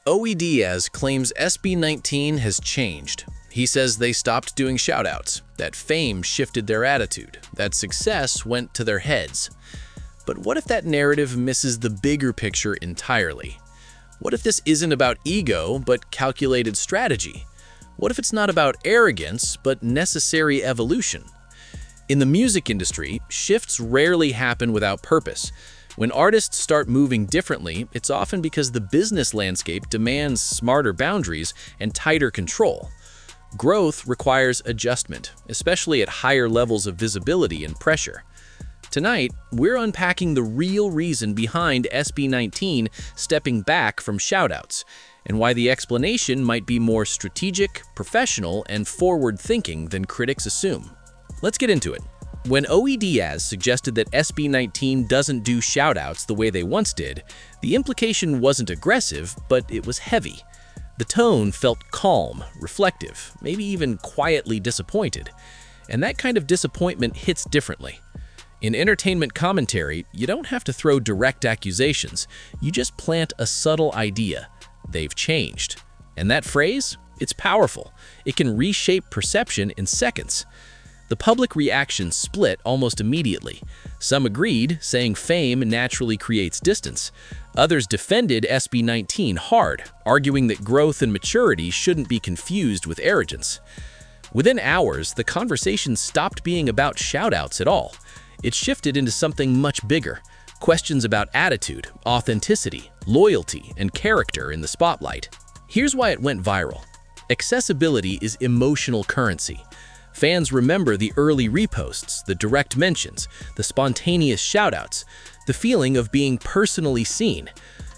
Ogie Diaz claims SB19 has changed. He says they stopped doing shoutouts, that fame shifted their attitude, that success went to their heads. But what if that narrative misses the bigger picture entirely? What if this isn't about ego, but calculated strategy? What if it's not about arrogance, but necessary evolution? In the music industry, shifts rarely happen without purpose. When artists start moving differently, it's often because the business landscape demands smarter boundaries and tighter control. Growth requires adjustment, especially at higher levels of visibility and pressure. Tonight, we're unpacking the real reason behind SB19 stepping back from shoutouts, and why the explanation might be more strategic, professional, and forward-thinking than critics assume. Let's get into it. When Ogie Diaz suggested that SB19 doesn't do shoutouts the way they once did, the implication wasn't aggressive, but it was heavy. The tone felt calm, reflective, maybe even quietly disappointed. And that kind of disappointment hits differently. In entertainment commentary, you don't have to throw direct accusations. You just plant a subtle idea. They've changed. And that phrase? It's powerful. It can reshape perception in seconds. The public reaction split almost immediately. Some agreed, saying fame naturally creates distance. Others defended SB19 hard, arguing that growth and maturity shouldn't be confused with arrogance. Within hours, the conversation stopped being about shoutouts at all. It shifted into something much bigger. Questions about attitude, authenticity, loyalty, and character in the spotlight. Here's why it went viral. Accessibility is emotional currency. Fans remember the early reposts, the direct mentions, the spontaneous shoutouts, the feeling of being personally seen.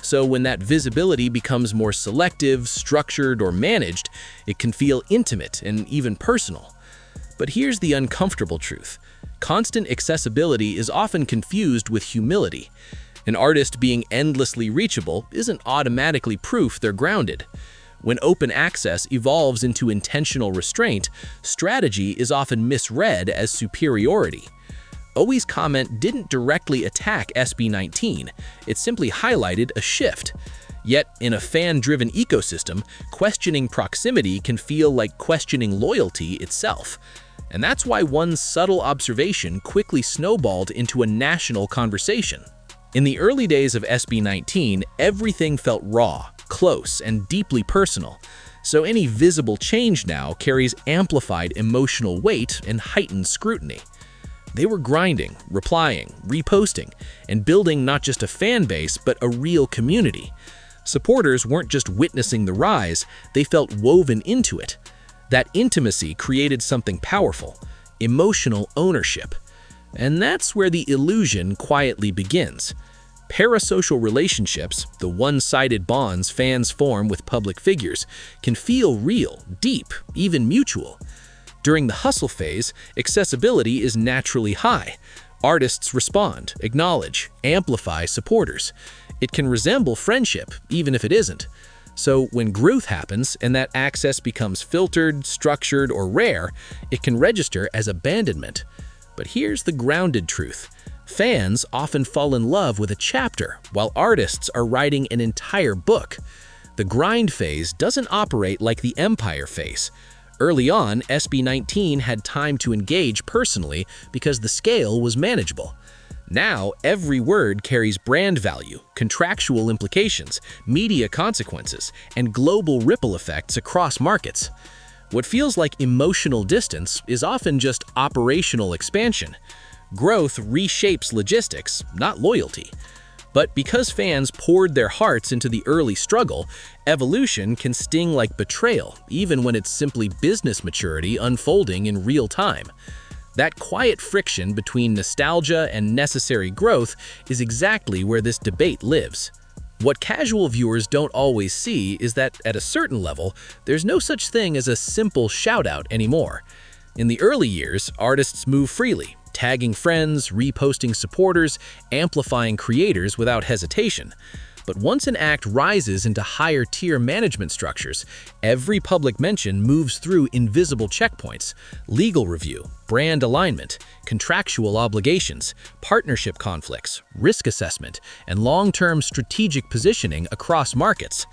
So when that visibility becomes more selective, structured, or managed, it can feel intimate and even personal. But here's the uncomfortable truth. Constant accessibility is often confused with humility. An artist being endlessly reachable isn't automatically proof they're grounded. When open access evolves into intentional restraint, strategy is often misread as superiority. Ogie's comment didn't directly attack SB19, it simply highlighted a shift. Yet, in a fan-driven ecosystem, questioning proximity can feel like questioning loyalty itself. And that's why one subtle observation quickly snowballed into a national conversation. In the early days of SB19, everything felt raw, close, and deeply personal, so any visible change now carries amplified emotional weight and heightened scrutiny. They were grinding, replying, reposting, and building not just a fan base but a real community. Supporters weren't just witnessing the rise, they felt woven into it. That intimacy created something powerful, emotional ownership. And that's where the illusion quietly begins. Parasocial relationships, the one-sided bonds fans form with public figures, can feel real, deep, even mutual. During the hustle phase, accessibility is naturally high. Artists respond, acknowledge, amplify supporters. It can resemble friendship, even if it isn't. So when growth happens and that access becomes filtered, structured, or rare, it can register as abandonment. But here's the grounded truth. Fans often fall in love with a chapter, while artists are writing an entire book. The grind phase doesn't operate like the empire phase. Early on, SB19 had time to engage personally because the scale was manageable. Now, every word carries brand value, contractual implications, media consequences, and global ripple effects across markets. What feels like emotional distance is often just operational expansion. Growth reshapes logistics, not loyalty. But because fans poured their hearts into the early struggle, evolution can sting like betrayal, even when it's simply business maturity unfolding in real time. That quiet friction between nostalgia and necessary growth is exactly where this debate lives. What casual viewers don't always see is that, at a certain level, there's no such thing as a simple shout-out anymore. In the early years, artists move freely, tagging friends, reposting supporters, amplifying creators without hesitation. But once an act rises into higher-tier management structures, every public mention moves through invisible checkpoints: legal review, brand alignment, contractual obligations, partnership conflicts, risk assessment, and long-term strategic positioning across markets.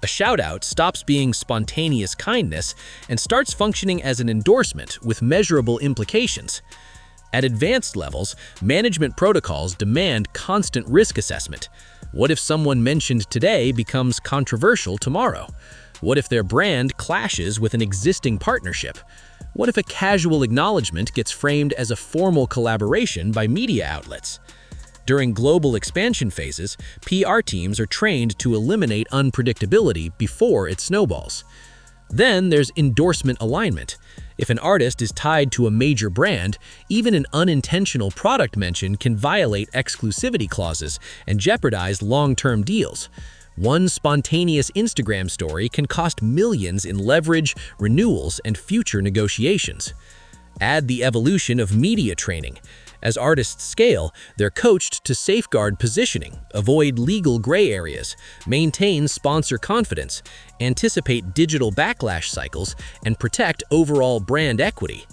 A shout-out stops being spontaneous kindness and starts functioning as an endorsement with measurable implications. At advanced levels, management protocols demand constant risk assessment. What if someone mentioned today becomes controversial tomorrow? What if their brand clashes with an existing partnership? What if a casual acknowledgement gets framed as a formal collaboration by media outlets? During global expansion phases, PR teams are trained to eliminate unpredictability before it snowballs. Then there's endorsement alignment. If an artist is tied to a major brand, even an unintentional product mention can violate exclusivity clauses and jeopardize long-term deals. One spontaneous Instagram story can cost millions in leverage, renewals, and future negotiations. Add the evolution of media training. As artists scale, they're coached to safeguard positioning, avoid legal gray areas, maintain sponsor confidence, anticipate digital backlash cycles, and protect overall brand equity.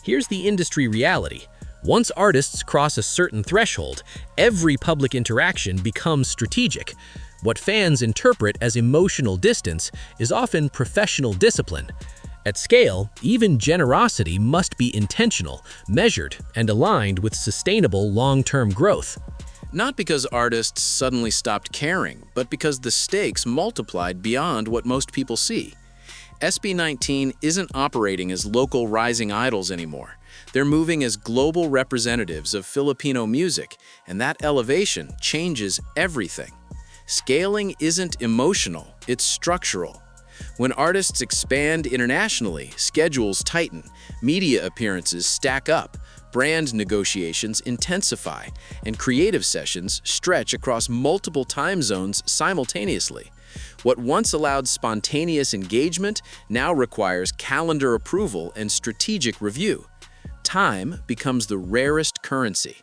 Here's the industry reality. Once artists cross a certain threshold, every public interaction becomes strategic. What fans interpret as emotional distance is often professional discipline. At scale, even generosity must be intentional, measured, and aligned with sustainable long-term growth. Not because artists suddenly stopped caring, but because the stakes multiplied beyond what most people see. SB19 isn't operating as local rising idols anymore. They're moving as global representatives of Filipino music, and that elevation changes everything. Scaling isn't emotional, it's structural. When artists expand internationally, schedules tighten, media appearances stack up, brand negotiations intensify, and creative sessions stretch across multiple time zones simultaneously. What once allowed spontaneous engagement now requires calendar approval and strategic review. Time becomes the rarest currency.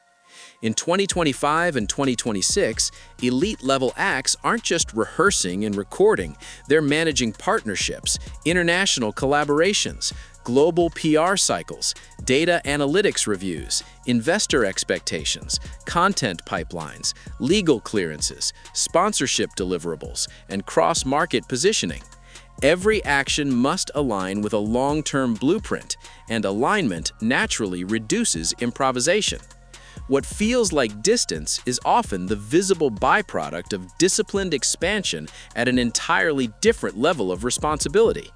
In 2025 and 2026, elite-level acts aren't just rehearsing and recording, they're managing partnerships, international collaborations, global PR cycles, data analytics reviews, investor expectations, content pipelines, legal clearances, sponsorship deliverables, and cross-market positioning. Every action must align with a long-term blueprint, and alignment naturally reduces improvisation. What feels like distance is often the visible byproduct of disciplined expansion at an entirely different level of responsibility.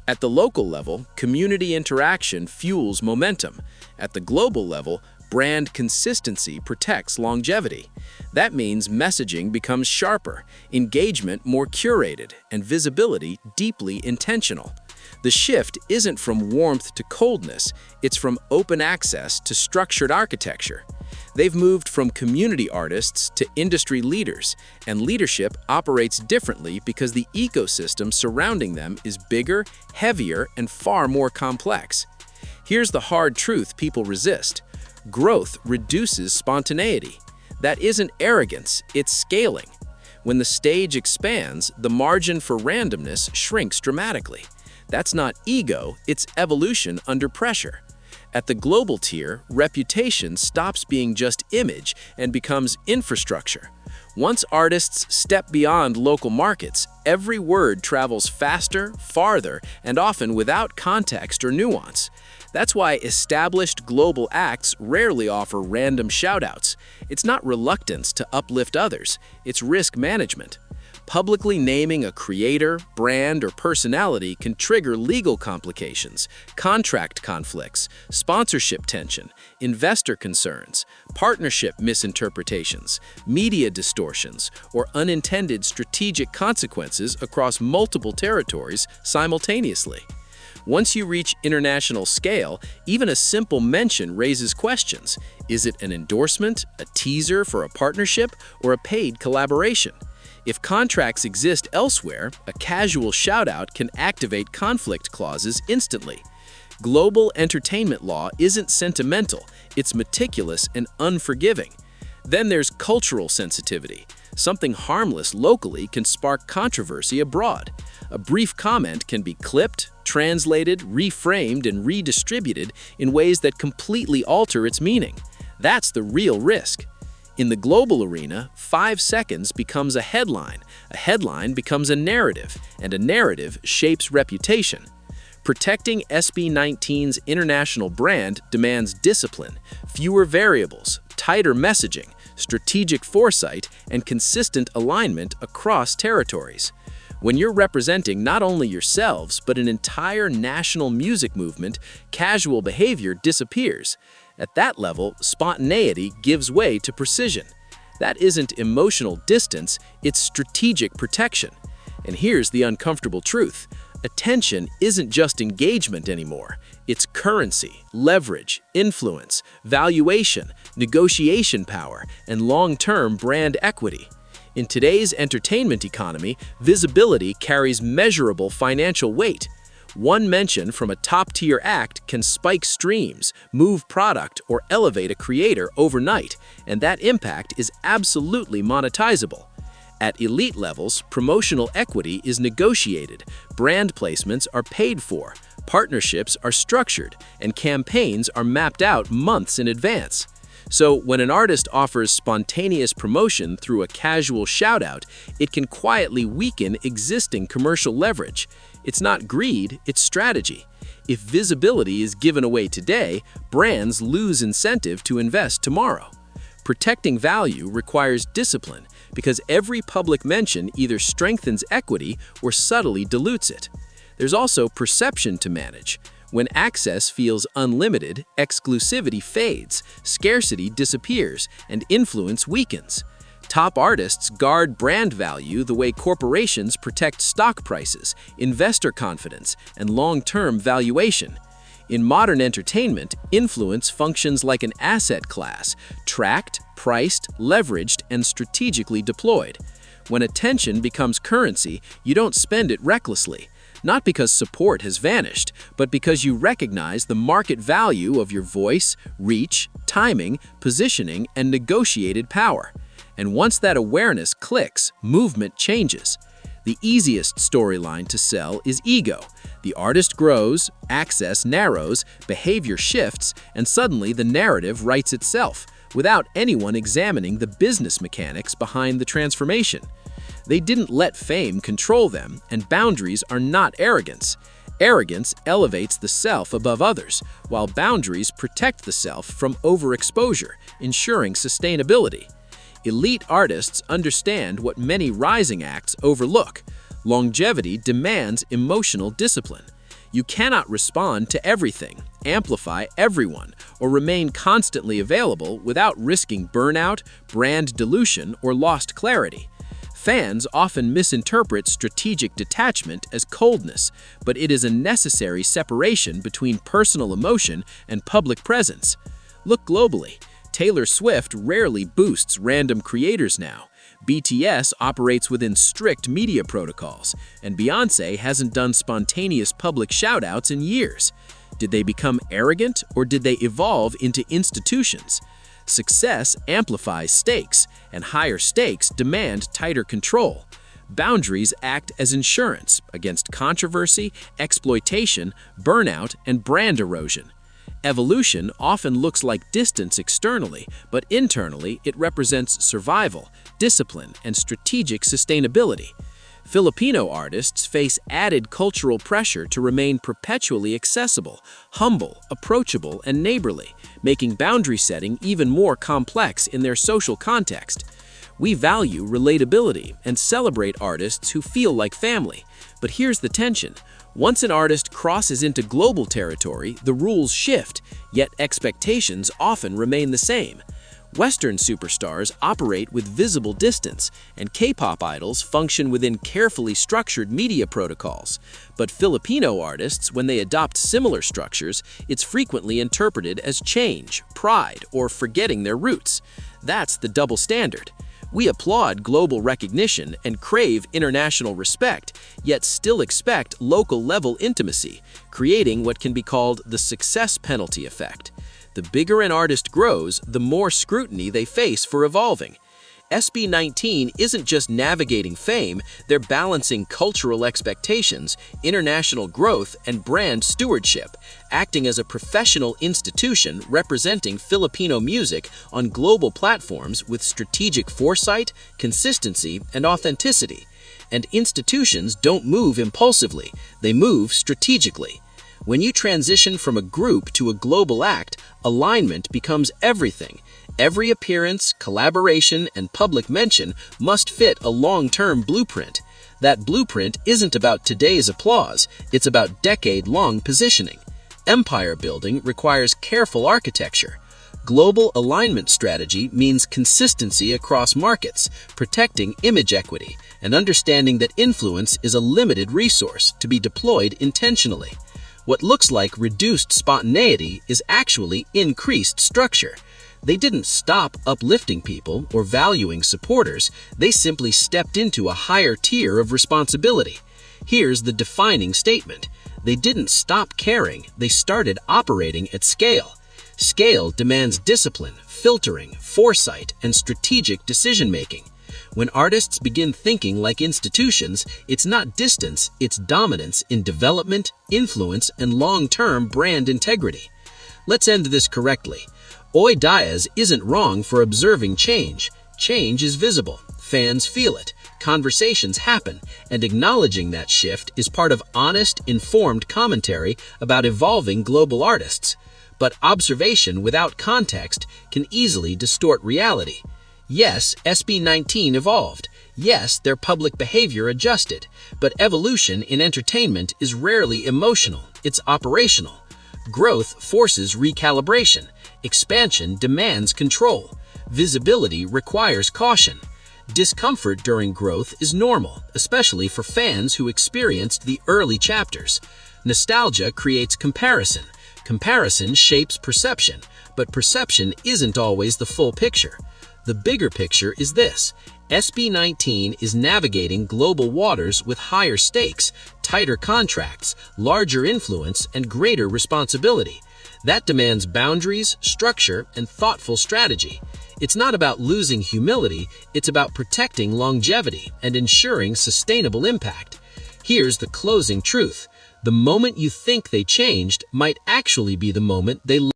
At the local level, community interaction fuels momentum. At the global level, brand consistency protects longevity. That means messaging becomes sharper, engagement more curated, and visibility deeply intentional. The shift isn't from warmth to coldness, it's from open access to structured architecture. They've moved from community artists to industry leaders, and leadership operates differently because the ecosystem surrounding them is bigger, heavier, and far more complex. Here's the hard truth people resist. Growth reduces spontaneity. That isn't arrogance, it's scaling. When the stage expands, the margin for randomness shrinks dramatically. That's not ego, it's evolution under pressure. At the global tier, reputation stops being just image and becomes infrastructure. Once artists step beyond local markets, every word travels faster, farther, and often without context or nuance. That's why established global acts rarely offer random shoutouts. It's not reluctance to uplift others, it's risk management. Publicly naming a creator, brand, or personality can trigger legal complications, contract conflicts, sponsorship tension, investor concerns, partnership misinterpretations, media distortions, or unintended strategic consequences across multiple territories simultaneously. Once you reach international scale, even a simple mention raises questions. Is it an endorsement, a teaser for a partnership, or a paid collaboration? If contracts exist elsewhere, a casual shout-out can activate conflict clauses instantly. Global entertainment law isn't sentimental, it's meticulous and unforgiving. Then there's cultural sensitivity. Something harmless locally can spark controversy abroad. A brief comment can be clipped, translated, reframed, and redistributed in ways that completely alter its meaning. That's the real risk. In the global arena, 5 seconds becomes a headline becomes a narrative, and a narrative shapes reputation. Protecting SB19's international brand demands discipline, fewer variables, tighter messaging, strategic foresight, and consistent alignment across territories. When you're representing not only yourselves, but an entire national music movement, casual behavior disappears. At that level, spontaneity gives way to precision. That isn't emotional distance, it's strategic protection. And here's the uncomfortable truth. Attention isn't just engagement anymore. It's currency, leverage, influence, valuation, negotiation power, and long-term brand equity. In today's entertainment economy, visibility carries measurable financial weight. One mention from a top-tier act can spike streams, move product, or elevate a creator overnight, and that impact is absolutely monetizable. At elite levels, promotional equity is negotiated, brand placements are paid for, partnerships are structured, and campaigns are mapped out months in advance. So when an artist offers spontaneous promotion through a casual shout-out, it can quietly weaken existing commercial leverage. It's not greed, it's strategy. If visibility is given away today, brands lose incentive to invest tomorrow. Protecting value requires discipline because every public mention either strengthens equity or subtly dilutes it. There's also perception to manage. When access feels unlimited, exclusivity fades, scarcity disappears, and influence weakens. Top artists guard brand value the way corporations protect stock prices, investor confidence, and long-term valuation. In modern entertainment, influence functions like an asset class, tracked, priced, leveraged, and strategically deployed. When attention becomes currency, you don't spend it recklessly. Not because support has vanished, but because you recognize the market value of your voice, reach, timing, positioning, and negotiated power. And once that awareness clicks, movement changes. The easiest storyline to sell is ego. The artist grows, access narrows, behavior shifts, and suddenly the narrative writes itself, without anyone examining the business mechanics behind the transformation. They didn't let fame control them, and boundaries are not arrogance. Arrogance elevates the self above others, while boundaries protect the self from overexposure, ensuring sustainability. Elite artists understand what many rising acts overlook. Longevity demands emotional discipline. You cannot respond to everything, amplify everyone, or remain constantly available without risking burnout, brand dilution, or lost clarity. Fans often misinterpret strategic detachment as coldness, but it is a necessary separation between personal emotion and public presence. Look globally. Taylor Swift rarely boosts random creators now. BTS operates within strict media protocols, and Beyoncé hasn't done spontaneous public shoutouts in years. Did they become arrogant, or did they evolve into institutions? Success amplifies stakes, and higher stakes demand tighter control. Boundaries act as insurance against controversy, exploitation, burnout, and brand erosion. Evolution often looks like distance externally, but internally it represents survival, discipline, and strategic sustainability. Filipino artists face added cultural pressure to remain perpetually accessible, humble, approachable, and neighborly, making boundary setting even more complex in their social context. We value relatability and celebrate artists who feel like family. But here's the tension. Once an artist crosses into global territory, the rules shift, yet expectations often remain the same. Western superstars operate with visible distance, and K-pop idols function within carefully structured media protocols. But Filipino artists, when they adopt similar structures, it's frequently interpreted as change, pride, or forgetting their roots. That's the double standard. We applaud global recognition and crave international respect, yet still expect local-level intimacy, creating what can be called the success penalty effect. The bigger an artist grows, the more scrutiny they face for evolving. SB19 isn't just navigating fame, they're balancing cultural expectations, international growth, and brand stewardship, acting as a professional institution representing Filipino music on global platforms with strategic foresight, consistency, and authenticity. And institutions don't move impulsively, they move strategically. When you transition from a group to a global act, alignment becomes everything. Every appearance, collaboration, and public mention must fit a long-term blueprint. That blueprint isn't about today's applause, it's about decade-long positioning. Empire building requires careful architecture. Global alignment strategy means consistency across markets, protecting image equity, and understanding that influence is a limited resource to be deployed intentionally. What looks like reduced spontaneity is actually increased structure. They didn't stop uplifting people or valuing supporters, they simply stepped into a higher tier of responsibility. Here's the defining statement. They didn't stop caring, they started operating at scale. Scale demands discipline, filtering, foresight, and strategic decision-making. When artists begin thinking like institutions, it's not distance, it's dominance in development, influence, and long-term brand integrity. Let's end this correctly. Ogie Diaz isn't wrong for observing change. Change is visible. Fans feel it. Conversations happen, and acknowledging that shift is part of honest, informed commentary about evolving global artists. But observation without context can easily distort reality. Yes, SB19 evolved. Yes, their public behavior adjusted. But evolution in entertainment is rarely emotional, it's operational. Growth forces recalibration. Expansion demands control. Visibility requires caution. Discomfort during growth is normal, especially for fans who experienced the early chapters. Nostalgia creates comparison. Comparison shapes perception, but perception isn't always the full picture. The bigger picture is this. SB19 is navigating global waters with higher stakes, tighter contracts, larger influence, and greater responsibility. That demands boundaries, structure, and thoughtful strategy. It's not about losing humility, it's about protecting longevity and ensuring sustainable impact. Here's the closing truth. The moment you think they changed might actually be the moment they